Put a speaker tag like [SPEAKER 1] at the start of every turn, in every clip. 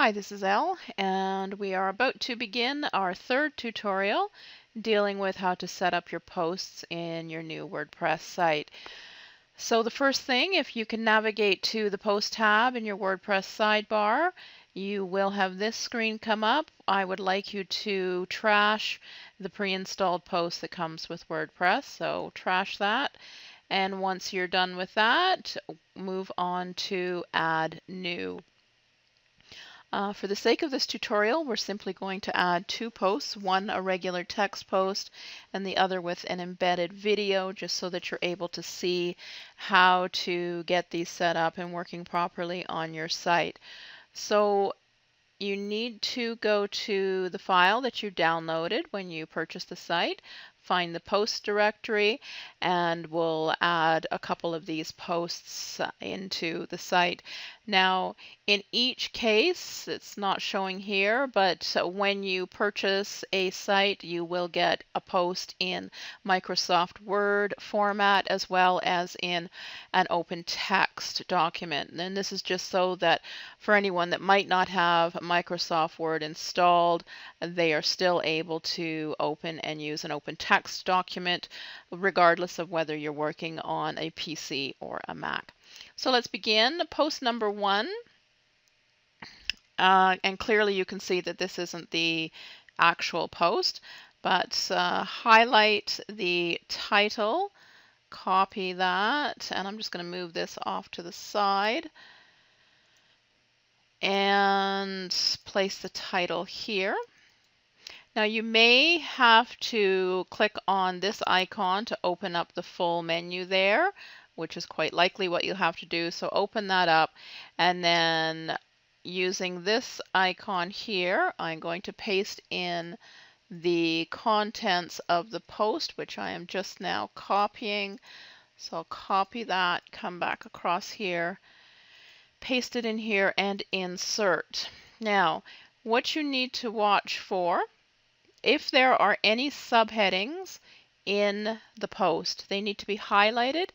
[SPEAKER 1] Hi, this is Elle, and we are about to begin our third tutorial dealing with how to set up your posts in your new WordPress site. So the first thing, if you can navigate to the Post tab in your WordPress sidebar, you will have this screen come up. I would like you to trash the pre-installed post that comes with WordPress, so trash that. And once you're done with that, move on to Add New. For the sake of this tutorial, we're simply going to add two posts, one a regular text post and the other with an embedded video, just so that you're able to see how to get these set up and working properly on your site. So you need to go to the file that you downloaded when you purchased the site, find the post directory, and we'll add a couple of these posts into the site. Now, in each case, it's not showing here, but when you purchase a site, you will get a post in Microsoft Word format as well as in an open text document. And this is just so that for anyone that might not have Microsoft Word installed, they are still able to open and use an open text document regardless of whether you're working on a PC or a Mac. So let's begin. Post number 1. And clearly you can see that this isn't the actual post, but highlight the title, copy that, and I'm just going to move this off to the side and place the title here. Now you may have to click on this icon to open up the full menu there, which is quite likely what you'll have to do. So open that up, and then using this icon here, I'm going to paste in the contents of the post, which I am just now copying. So I'll copy that, come back across here, paste it in here, and insert. Now, what you need to watch for, if there are any subheadings in the post, they need to be highlighted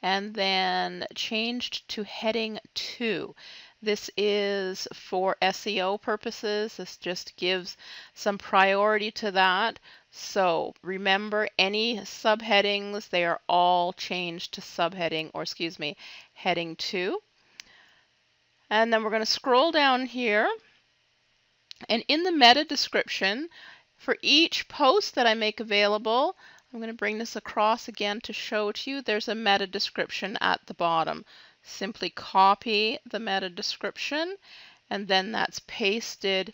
[SPEAKER 1] and then changed to heading 2. This is for SEO purposes. This just gives some priority to that. So remember, any subheadings, they are all changed to subheading, or excuse me, heading 2. And then we're going to scroll down here, and in the meta description, for each post that I make available, I'm going to bring this across again to show to you, there's a meta description at the bottom. Simply copy the meta description, and then that's pasted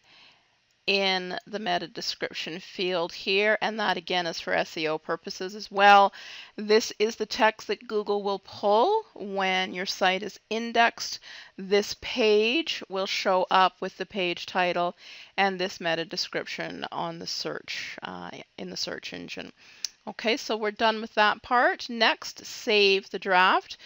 [SPEAKER 1] in the meta description field here, and that again is for SEO purposes as well. This is the text that Google will pull when your site is indexed. This page will show up with the page title and this meta description on the search in the search engine. Okay, so we're done with that part. Next, save the draft.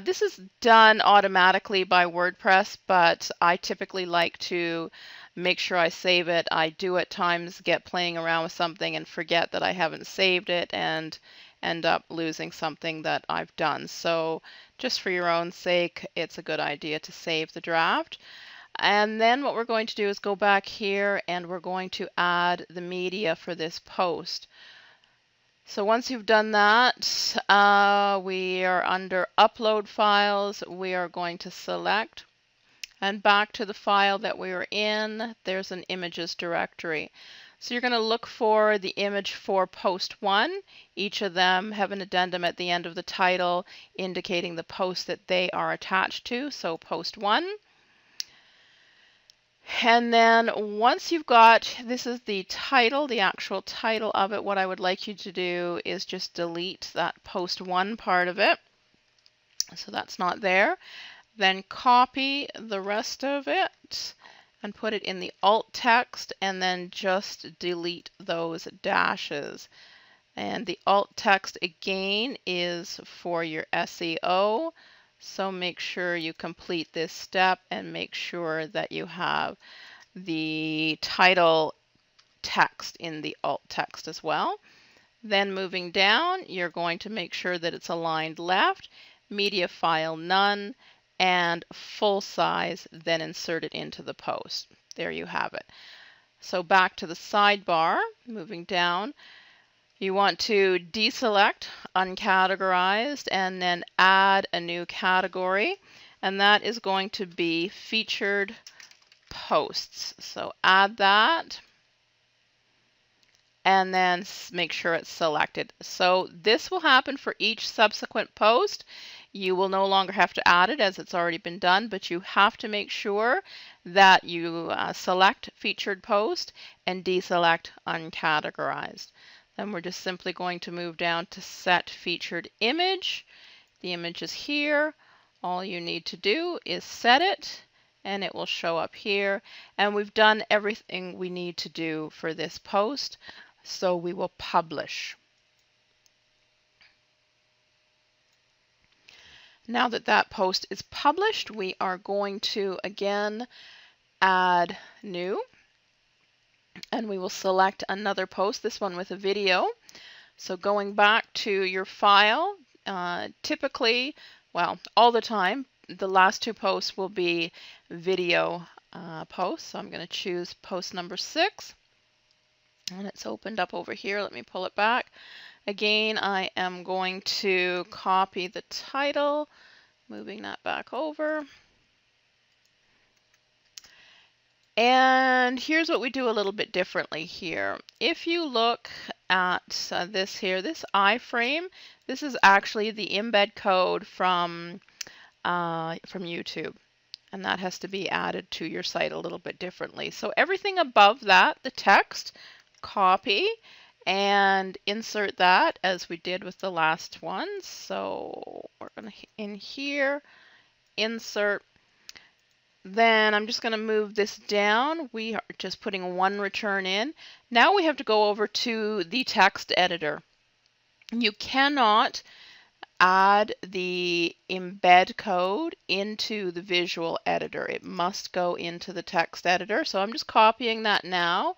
[SPEAKER 1] This is done automatically by WordPress, but I typically like to make sure I save it. I do at times get playing around with something and forget that I haven't saved it and end up losing something that I've done. So just for your own sake, it's a good idea to save the draft. And then what we're going to do is go back here and we're going to add the media for this post. So once you've done that, we are under Upload Files. We are going to select, and back to the file that we were in, there's an images directory. So you're going to look for the image for post 1. Each of them have an addendum at the end of the title indicating the post that they are attached to, so post 1. And then once you've got, this is the title, the actual title of it, what I would like you to do is just delete that post 1 part of it. So that's not there. Then copy the rest of it and put it in the alt text, and then just delete those dashes. And the alt text again is for your SEO. So make sure you complete this step and make sure that you have the title text in the alt text as well. Then moving down, you're going to make sure that it's aligned left, media file none, and full size, then insert it into the post. There you have it. So back to the sidebar, moving down, you want to deselect uncategorized and then add a new category, and that is going to be featured posts. So add that and then make sure it's selected. So this will happen for each subsequent post. You will no longer have to add it as it's already been done, but you have to make sure that you select featured post and deselect uncategorized. Then we're just simply going to move down to set featured image. The image is here. All you need to do is set it and it will show up here. And we've done everything we need to do for this post. So we will publish. Now that that post is published, we are going to again add new, and we will select another post, this one with a video. So going back to your file, typically, well, all the time, the last two posts will be video posts. So I'm going to choose post number 6. And it's opened up over here. Let me pull it back. Again, I am going to copy the title, moving that back over. And here's what we do a little bit differently here. If you look at this here, this iframe, this is actually the embed code from YouTube. And that has to be added to your site a little bit differently. So everything above that, the text, copy and insert that as we did with the last one. So we're going to in here, insert. Then I'm just going to move this down. We are just putting one return in. Now we have to go over to the text editor. You cannot add the embed code into the visual editor. It must go into the text editor. So I'm just copying that now,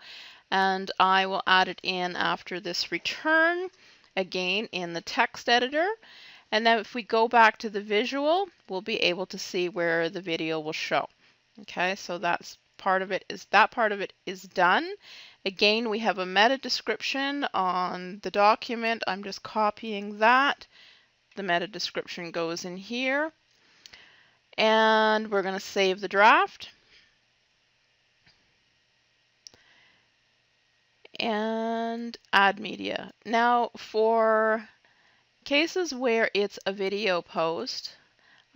[SPEAKER 1] and I will add it in after this return, again in the text editor. And then if we go back to the visual, we'll be able to see where the video will show. Okay, so that's part of it is that part of it is done. Again, we have a meta description on the document. I'm just copying that. The meta description goes in here. And we're going to save the draft. And add media. Now, for cases where it's a video post,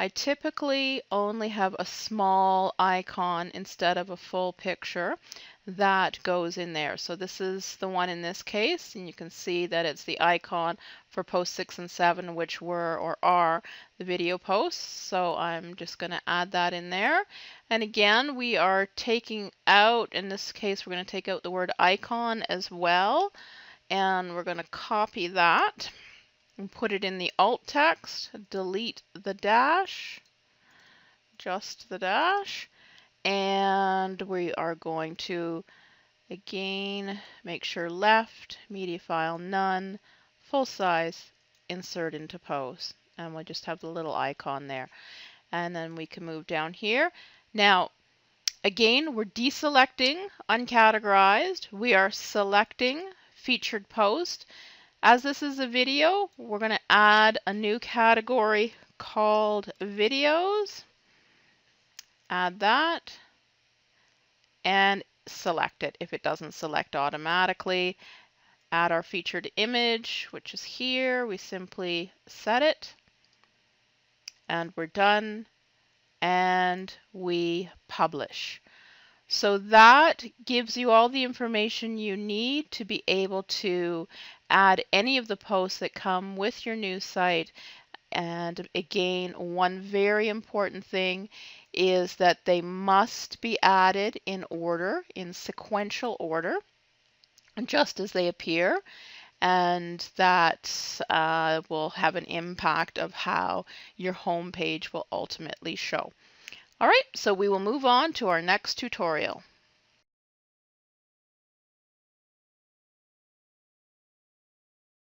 [SPEAKER 1] I typically only have a small icon instead of a full picture that goes in there. So this is the one in this case, and you can see that it's the icon for post 6 and 7, which were or are the video posts. So I'm just going to add that in there. And again, we are taking out, in this case, we're going to take out the word icon as well. And we're going to copy that and put it in the alt text, delete the dash, just the dash, and we are going to again make sure left, media file none, full size, insert into post, and we'll just have the little icon there. And then we can move down here. Now again, we're deselecting uncategorized, we are selecting featured post. As this is a video, we're going to add a new category called videos. Add that and select it. If it doesn't select automatically, add our featured image, which is here. We simply set it and we're done, and we publish. So that gives you all the information you need to be able to add any of the posts that come with your new site. And again, one very important thing is that they must be added in order, in sequential order, just as they appear. And that will have an impact of how your home page will ultimately show. All right, so we will move on to our next tutorial.